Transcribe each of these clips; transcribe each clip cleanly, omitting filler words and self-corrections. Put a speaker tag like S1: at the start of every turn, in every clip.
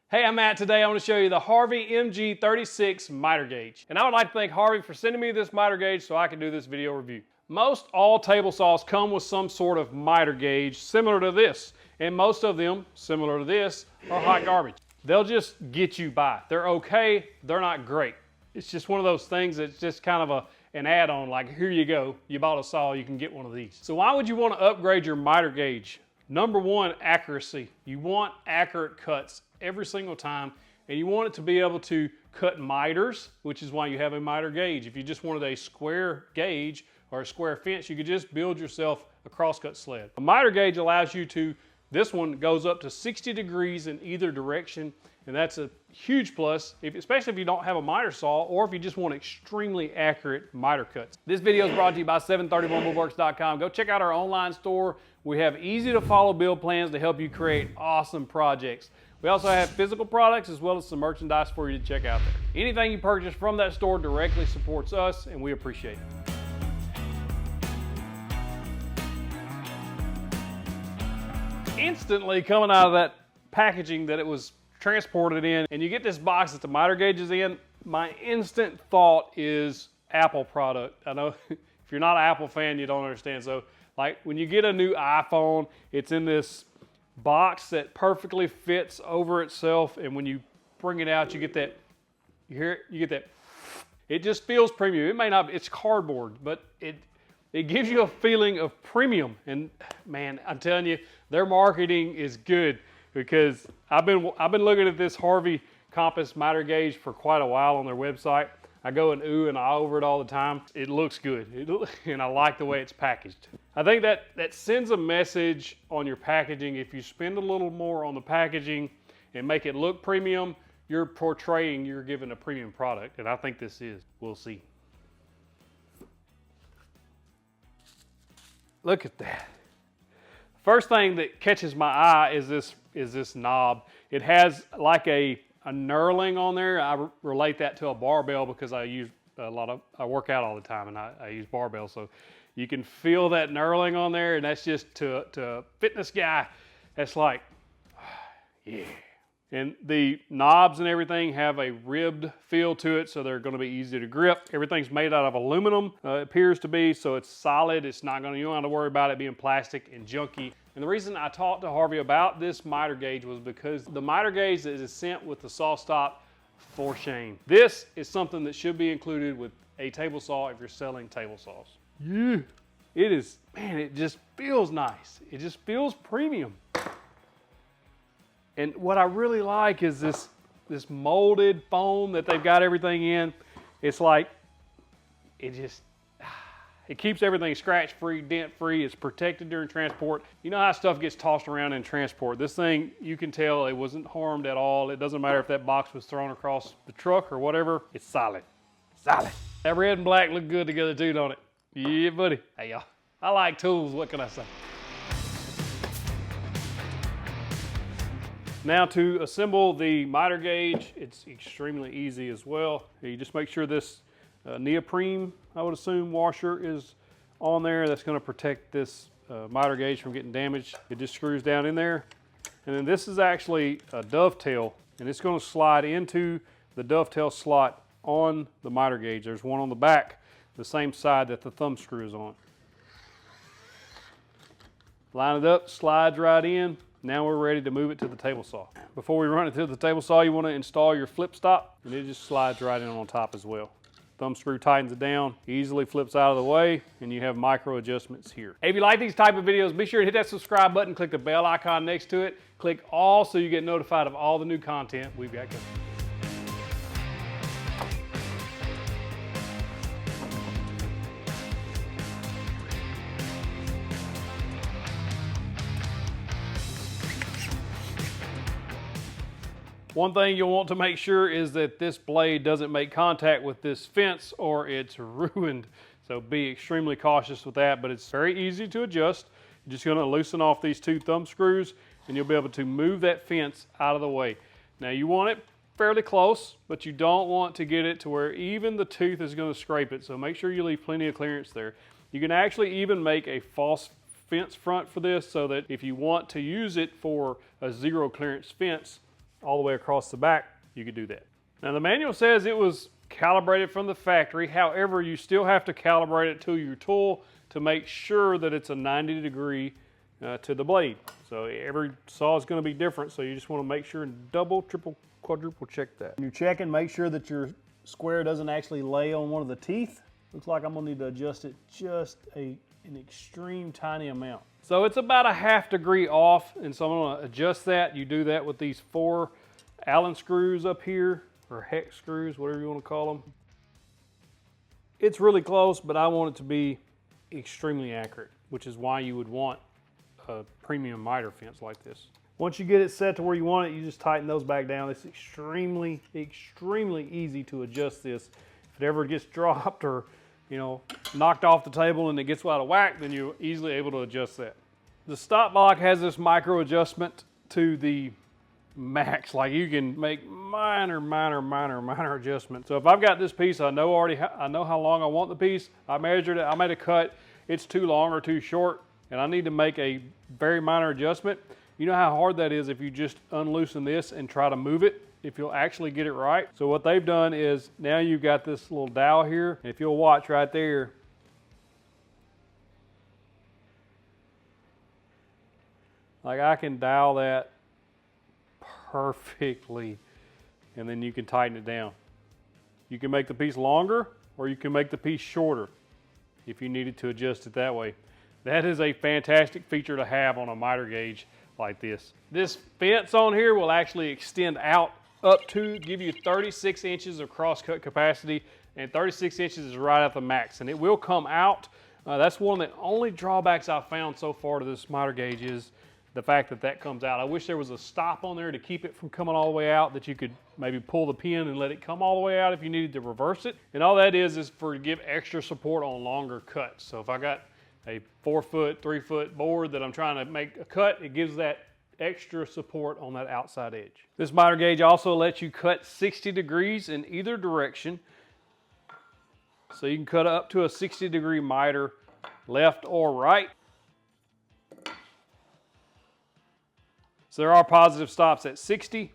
S1: Hey, I'm Matt. Today I want to show you the Harvey MG36 miter gauge. And I would like to thank Harvey for sending me this miter gauge so I can do this video review. Most all table saws come with some sort of miter gauge similar to this. And most of them, similar to this, are hot garbage. They'll just get you by. They're okay, they're not great. It's just one of those things that's just kind of an add-on, like here you go, you bought a saw, you can get one of these. So why would you want to upgrade your miter gauge? Number one, accuracy. You want accurate cuts every single time, and you want it to be able to cut miters, which is why you have a miter gauge. If you just wanted a square gauge or a square fence, you could just build yourself a crosscut sled. A miter gauge allows you to, this one goes up to 60 degrees in either direction, and that's a huge plus, especially if you don't have a miter saw or if you just want extremely accurate miter cuts. This video is brought to you by 731woodworks.com. Go check out our online store. We have easy to follow build plans to help you create awesome projects. We also have physical products as well as some merchandise for you to check out there. Anything you purchase from that store directly supports us, and we appreciate it. Instantly coming out of that packaging that it was transported in, and you get this box that the miter gauge is in, my instant thought is Apple product. I know if you're not an Apple fan, you don't understand. So like when you get a new iPhone, it's in this box that perfectly fits over itself, and when you bring it out, you get that, you hear it, you get that, it just feels premium. It may not be, it's cardboard, but it gives you a feeling of premium. And man, I'm telling you, their marketing is good, because I've been looking at this Harvey Compass miter gauge for quite a while on their website. I go and ooh and ah over it all the time. It looks good, and I like the way it's packaged. I think that sends a message on your packaging. If you spend a little more on the packaging and make it look premium, you're portraying you're giving a premium product, and I think this is. We'll see. Look at that. First thing that catches my eye is this knob. It has like a knurling on there. I relate that to a barbell because I work out all the time, and I use barbells. So you can feel that knurling on there, and that's just to a fitness guy, that's like, yeah. And the knobs and everything have a ribbed feel to it, so they're going to be easy to grip. Everything's made out of aluminum, it appears to be, so it's solid. It's not going to, you don't have to worry about it being plastic and junky. And the reason I talked to Harvey about this miter gauge was because the miter gauge that is sent with the SawStop, for shame. This is something that should be included with a table saw if you're selling table saws. Yeah. It is, man, it just feels nice. It just feels premium. And what I really like is this molded foam that they've got everything in. It's like, it keeps everything scratch-free, dent-free. It's protected during transport. You know how stuff gets tossed around in transport. This thing, you can tell it wasn't harmed at all. It doesn't matter if that box was thrown across the truck or whatever. It's solid. Solid. That red and black look good together too, don't it? Yeah, buddy. Hey, y'all. I like tools. What can I say? Now to assemble the miter gauge, it's extremely easy as well. You just make sure this neoprene, I would assume, washer is on there. That's going to protect this miter gauge from getting damaged. It just screws down in there. And then this is actually a dovetail, and it's going to slide into the dovetail slot on the miter gauge. There's one on the back, the same side that the thumb screw is on. Line it up, slides right in. Now we're ready to move it to the table saw. Before we run it to the table saw, you want to install your flip stop, and it just slides right in on top as well. Thumb screw tightens it down, easily flips out of the way, and you have micro adjustments here. Hey, if you like these type of videos, be sure to hit that subscribe button, click the bell icon next to it, click all so you get notified of all the new content we've got coming. One thing you'll want to make sure is that this blade doesn't make contact with this fence or it's ruined. So be extremely cautious with that, but it's very easy to adjust. You're just going to loosen off these two thumb screws and you'll be able to move that fence out of the way. Now you want it fairly close, but you don't want to get it to where even the tooth is going to scrape it. So make sure you leave plenty of clearance there. You can actually even make a false fence front for this so that if you want to use it for a zero clearance fence, all the way across the back, you could do that. Now the manual says it was calibrated from the factory. However, you still have to calibrate it to your tool to make sure that it's a 90 degree to the blade. So every saw is going to be different, so you just want to make sure and double, triple, quadruple check that. When you're checking, make sure that your square doesn't actually lay on one of the teeth. Looks like I'm going to need to adjust it just an extreme tiny amount. So it's about a ½ degree off, and so I'm going to adjust that. You do that with these 4 Allen screws up here, or hex screws, whatever you want to call them. It's really close, but I want it to be extremely accurate, which is why you would want a premium miter fence like this. Once you get it set to where you want it, you just tighten those back down. It's extremely, extremely easy to adjust this. If it ever gets dropped or, you know, knocked off the table and it gets out of whack, then you're easily able to adjust that. The stop block has this micro adjustment to the max. Like you can make minor adjustments. So if I've got this piece, I know how long I want the piece. I measured it, I made a cut. It's too long or too short, and I need to make a very minor adjustment. You know how hard that is if you just unloosen this and try to move it, if you'll actually get it right. So what they've done is now you've got this little dowel here, and if you'll watch right there, like I can dial that perfectly, and then you can tighten it down. You can make the piece longer or you can make the piece shorter if you needed to adjust it that way. That is a fantastic feature to have on a miter gauge like this. This fence on here will actually extend out up to give you 36 inches of crosscut capacity, and 36 inches is right at the max, and it will come out. That's one of the only drawbacks I've found so far to this miter gauge is the fact that that comes out. I wish there was a stop on there to keep it from coming all the way out, that you could maybe pull the pin and let it come all the way out if you needed to reverse it. And all that is for to give extra support on longer cuts. So if I got a 4-foot, 3-foot board that I'm trying to make a cut, it gives that extra support on that outside edge. This miter gauge also lets you cut 60 degrees in either direction. So you can cut up to a 60-degree miter left or right. So there are positive stops at 60,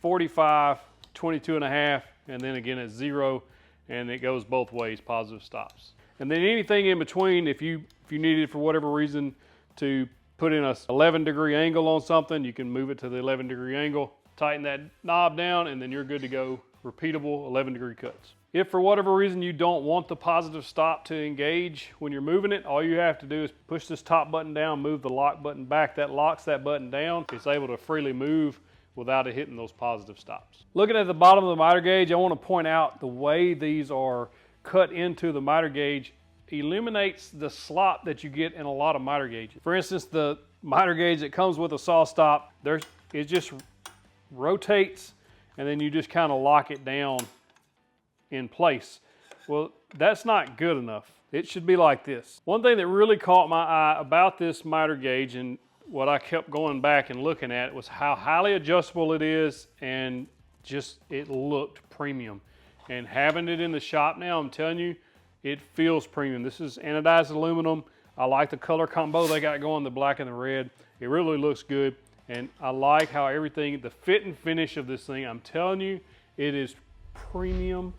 S1: 45, 22.5, and then again at 0, and it goes both ways, positive stops. And then anything in between, if you needed for whatever reason to put in a 11-degree angle on something, you can move it to the 11-degree angle, tighten that knob down, and then you're good to go. Repeatable 11-degree cuts. If for whatever reason you don't want the positive stop to engage when you're moving it, all you have to do is push this top button down, move the lock button back. That locks that button down. It's able to freely move without it hitting those positive stops. Looking at the bottom of the miter gauge, I want to point out the way these are cut into the miter gauge eliminates the slop that you get in a lot of miter gauges. For instance, the miter gauge that comes with a saw stop, it just rotates, and then you just kind of lock it down in place. Well, that's not good enough. It should be like this. One thing that really caught my eye about this miter gauge, and what I kept going back and looking at, was how highly adjustable it is, and just it looked premium. And having it in the shop now, I'm telling you, it feels premium. This is anodized aluminum. I like the color combo they got going, the black and the red. It really looks good. And I like how everything, the fit and finish of this thing, I'm telling you, it is premium.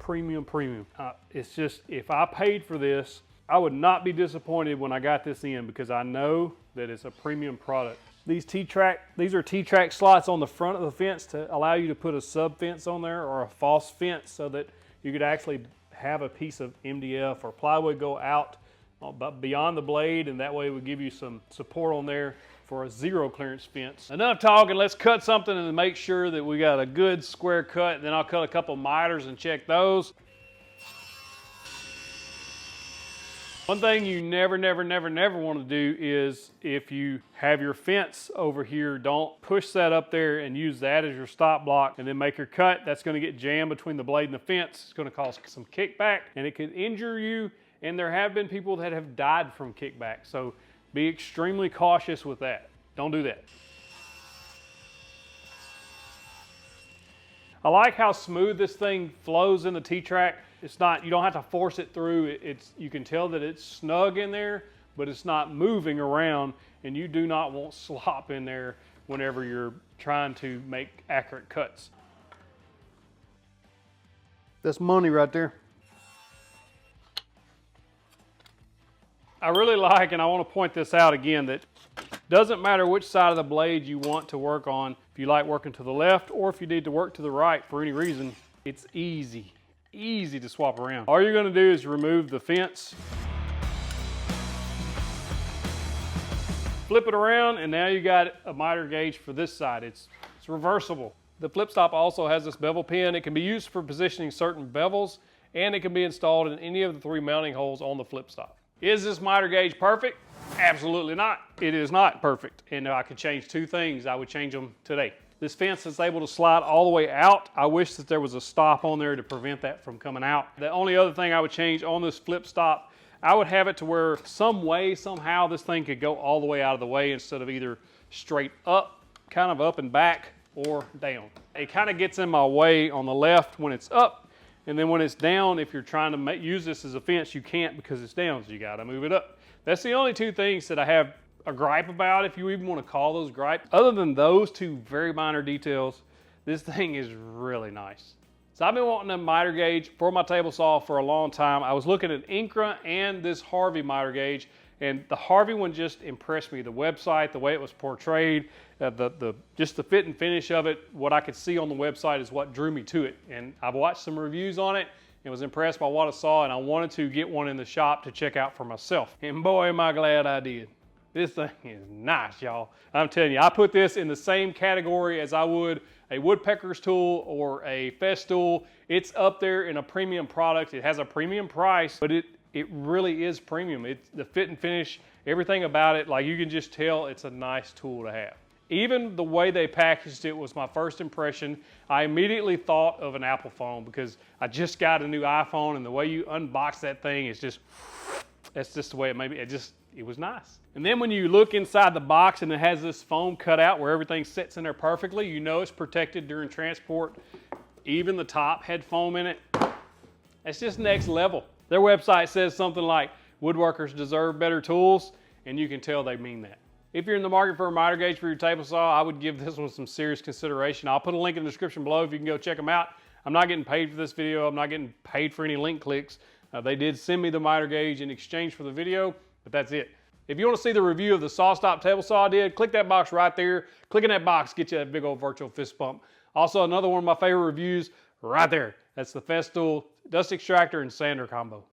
S1: It's just, if I paid for this, I would not be disappointed when I got this in, because I know that it's a premium product. These are T-track slots on the front of the fence to allow you to put a sub fence on there or a false fence, so that you could actually have a piece of MDF or plywood go out beyond the blade, and that way it would give you some support on there for a zero clearance fence. Enough talking, let's cut something and make sure that we got a good square cut. Then I'll cut a couple miters and check those. One thing you never want to do is, if you have your fence over here, don't push that up there and use that as your stop block and then make your cut. That's going to get jammed between the blade and the fence. It's going to cause some kickback, and it could injure you, and there have been people that have died from kickback. So be extremely cautious with that. Don't do that. I like how smooth this thing flows in the T-track. It's not, you don't have to force it through. You can tell that it's snug in there, but it's not moving around, and you do not want slop in there whenever you're trying to make accurate cuts.
S2: That's money right there.
S1: I really like, and I want to point this out again, that doesn't matter which side of the blade you want to work on. If you like working to the left or if you need to work to the right for any reason, it's easy to swap around. All you're going to do is remove the fence, flip it around, and now you got a miter gauge for this side. It's reversible. The flip stop also has this bevel pin. It can be used for positioning certain bevels, and it can be installed in any of the 3 mounting holes on the flip stop. Is this miter gauge perfect? Absolutely not. It is not perfect. And if I could change 2 things, I would change them today. This fence is able to slide all the way out. I wish that there was a stop on there to prevent that from coming out. The only other thing I would change on this flip stop, I would have it to where some way, somehow, this thing could go all the way out of the way instead of either straight up, kind of up and back, or down. It kind of gets in my way on the left when it's up, and then when it's down, if you're trying to use this as a fence, you can't because it's down, so you gotta move it up. That's the only 2 things that I have a gripe about, if you even want to call those gripes. Other than those 2 very minor details, this thing is really nice. So I've been wanting a miter gauge for my table saw for a long time. I was looking at Incra and this Harvey miter gauge, and the Harvey one just impressed me. The website, the way it was portrayed, just the fit and finish of it, what I could see on the website is what drew me to it. And I've watched some reviews on it and was impressed by what I saw, and I wanted to get one in the shop to check out for myself. And boy, am I glad I did. This thing is nice, y'all. I'm telling you, I put this in the same category as I would a woodpecker's tool or a Festool. It's up there in a premium product. It has a premium price, but it really is premium. It's the fit and finish, everything about it, like you can just tell it's a nice tool to have. Even the way they packaged it was my first impression. I immediately thought of an Apple phone because I just got a new iPhone, and the way you unbox that thing is just, that's just the way it may be. It was nice. And then when you look inside the box and it has this foam cut out where everything sits in there perfectly, you know it's protected during transport. Even the top had foam in it. It's just next level. Their website says something like, woodworkers deserve better tools, and you can tell they mean that. If you're in the market for a miter gauge for your table saw, I would give this one some serious consideration. I'll put a link in the description below if you can go check them out. I'm not getting paid for this video. I'm not getting paid for any link clicks. They did send me the miter gauge in exchange for the video, but that's it. If you want to see the review of the SawStop table saw I did, click that box right there. Clicking that box gets you that big old virtual fist bump. Also, another one of my favorite reviews right there. That's the Festool dust extractor and sander combo.